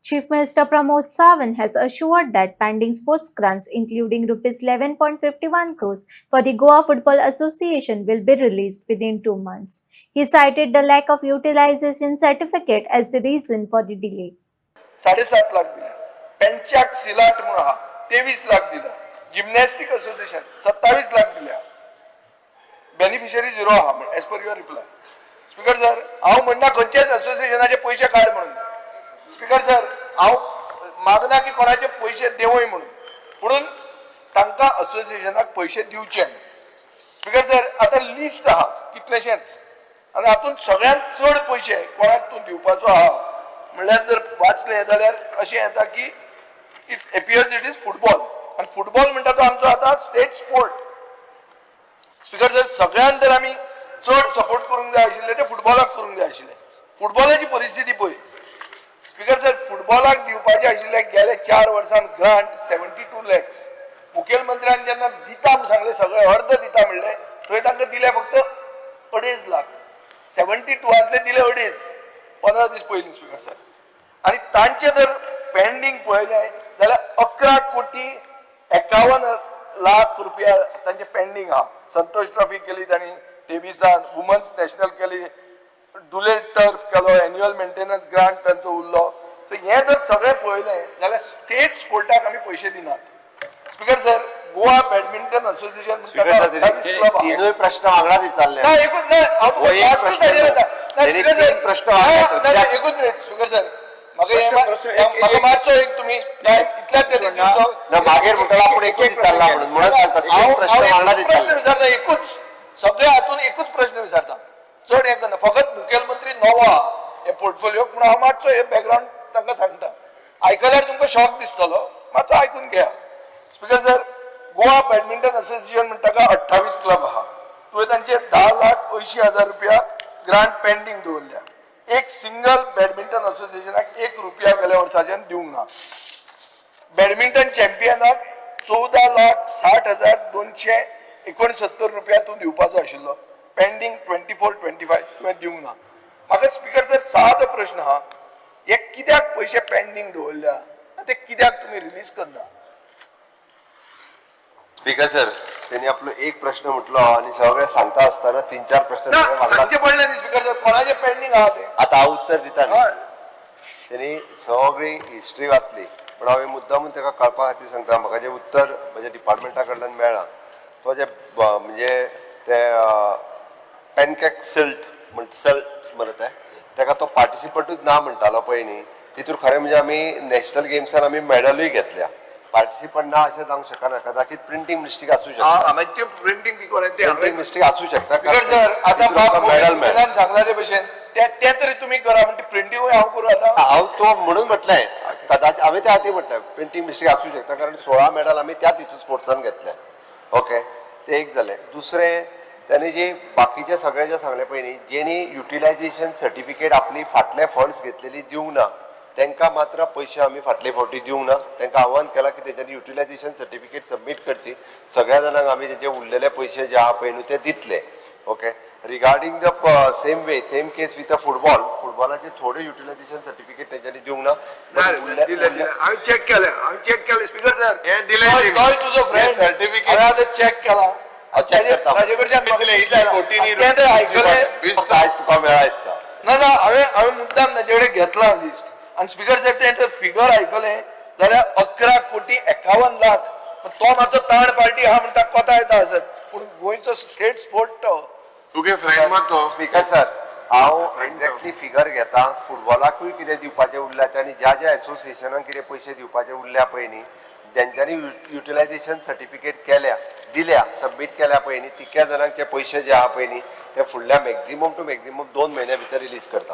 Chief Minister Pramod Sawant has assured that pending sports grants, including Rs 11.51 crores for the Goa Football Association, will be released within 2 months. He cited the lack of utilization certificate as the reason for the delay. 7.5 lakh दिला, पेंचाक सिलाट म्हणून हा 23 लाख दिला, gymnastic association 27 lakh दिल्या, beneficiary zero हा म्हणून as per your reply. Speaker sir, हांव म्हणना खंयच्याच असोसिएशनाचे पयशे काड म्हणून. स्पीकर सर, हांव मागना की कोणाचे पयशे देवय म्हणून तांकां असोसिएशनाक पयशे दिवचे. स्पीकर सर, आता लिस्ट आहा कितलेशेच आनी हातूंत सगळ्यांत चड पयशे कोणाक तूं दिवपाचो आहा म्हणल्यार जर वाचलें जाल्यार अशें येता की it appears it is football, आनी फुटबॉल म्हणटा तो आमचो आतां स्टेट स्पोर्ट. स्पीकर सर, सगळ्यांत जर आमी चड सपोर्ट करूंक जाय आशिल्ले ते फुटबॉलाक करूंक जाय आशिल्ले. फुटबॉलाची परिस्थिती पळय. स्पीकर सर, फुटबॉलाक दिवपाचे आशिल्ले गेले 4 वर्सांत ग्रांट 72 लॅक्स. मुखेलमंत्र्यान जेन्ना दिता म्हूण सांगले सगळे अर्ध दिता म्हणले, थंय तांकां दिले फक्त 2.5 लाख. 72 दिले 2.5 15 दीस पयलीं. स्पीकर सर, आनी तांचे जर पेंडींग पळयलें जाल्यार 11 कोटी 51 लाख रुपया तांचे पेंडींग आहा. संतोष ट्रॉफी केली तांणी 23 वुमन्स नॅशनल केली, डुलेट टर्फ केलो, एन्युअल मेंटेनन्स ग्रांट तांचो उरलो. सो हे जर सगळें पळयलें जाल्यार स्टेट स्पोर्टाक आमी पयशे दिनात. Speaker sir, Goa badminton association तीनूय प्रश्न वांगडा विचारले. एकूच मिनिट. स्पीकर सर, म्हाका मातसो एक तुमी इतल्याच मागीर म्हणटा पूण एकूच विचारला म्हणून प्रश्न विचारता. एकूच सगळ्या हातून एकूच प्रश्न विचारता. चड हें करना. फकत मुखेलमंत्री नवो हे पोर्टफोलिओक म्हणून हांव मातसो हे बॅकग्रावंड तांकां सांगता. आयकल्यार तुमकां शॉक दिसतलो, मातसो आयकून घेया. Speaker sir, Goa badminton association म्हणटा 28 क्लब आहा. तुवें तांचे 10,80,000 रुपया ग्रांट पेंडींग दवरल्या. एक सिंगल बॅडमिंटन असोसिएशनाक 1 रुपया गेल्या वर्साच्यान दिवंक ना. बॅडमिंटन चॅम्पियनाक 14,60,269 रुपया तूं दिवपाचो आशिल्लो. पेंडींग 24-25 तुवें दिवंक ना. म्हाका स्पीकर सर सादो प्रश्न आहा, हे कित्याक पयशे पेंडींग दवरल्या, ते कित्याक तुमी रिलीज करना? स्पीकर सर, त्यांनी आपलो एक प्रश्न म्हटलो आणि सगळे सांगता असताना 3-4 प्रश्न सांगचे पडले न्ही. स्पीकर सर, कोणाचे पेंडींग आहा ते आता हांव उत्तर दिता न्ही. त्यांनी सगळी हिस्ट्री वाचली, पण हांवें मुद्दामून ताका कळपा खातीर सांगता. म्हाका जें उत्तर म्हज्या डिपार्टमेंटा कडल्यान मेळ्ळां तो जे म्हणजे ते पॅनकेक सल्ट मरे ताका तो पार्टिसिपंटूच ना म्हणटालो पळय न्ही. तितून खरें म्हणजे आमी नॅशनल गेम्सान आमी मेडलूय घेतल्या. पार्टिसिपंट ना अशें जावंक शकना. कदाचित प्रिंटींग मिस्टेक आसूं शकता. प्रिंटींग मिस्टेक आसूं शकता. मेडल मेळ्ळां सांगला ते भशेन ते तरी तुमी करा म्हणजे प्रिंटींग हांव करूं. आतां हांव तो म्हणून म्हटलें, कदाचित हांवें त्या खातीर म्हटलें प्रिंटींग मिस्टेक आसूं शकता, कारण 16 मेडल आमी त्याच हितून स्पोर्ट्सान घेतल्या. ओके, ते एक जालें. दुसरें, त्यांनी जे बाकीचे सगळे जे सांगले पळय न्ही, जेणी युटिलायझेशन सर्टिफिकेट आपली फाटले फंड्स घेतलेली दिवंक ना, तांकां मात्र पयशे आमी फाटले फावटी दिवंक ना. तांकां आव्हान केलां की तेंच्यांनी युटिलायझेशन सर्टिफिकेट सबमीट करची. सगळ्या जाणांक आमी तेंचे उरलेले पयशे जे आहा पळय न्हू ते दितले. Okay, regarding the same case with फुटबॉलाचे थोडे युटिलायझेशन सर्टिफिकेट तेंच्यांनी दिवंक ना. हांवें चॅक केलें. स्पीकर सर, तुजो फ्रेंड सर्टिफिकेट हांवें चॅक केला. ना हांवें मुद्दाम ताचे कडेन घेतला लिस्ट. आनी स्पीकर सर, तें फिगर आयकलें जाल्यार 11 कोटी 51 लाख. तो मातसो थर्ड पार्टी आहा म्हणटा कोता येता आसत, पूण गोंयचो स्टेट स्पोर्ट तो तुगे फ्रेंड मात. स्पीकर सर, हांव एक्झॅक्टली फिगर घेता. फुटबॉलाकूय कितें दिवपाचें उरल्यात आनी ज्या ज्या एसोसिएशनाक कितें पयशे दिवपाचे उरल्या पळय न्ही, ज्यांच्यांनी युटिलायझेशन सर्टिफिकेट दिल्या सबमीट केल्या पळय न्ही, तितक्या जाणांचे पयशे जे आहा पळय न्ही ते फुडल्या मॅक्झिमम टू मॅक्झिमम 2 म्हयन्या भितर रिलीज करता.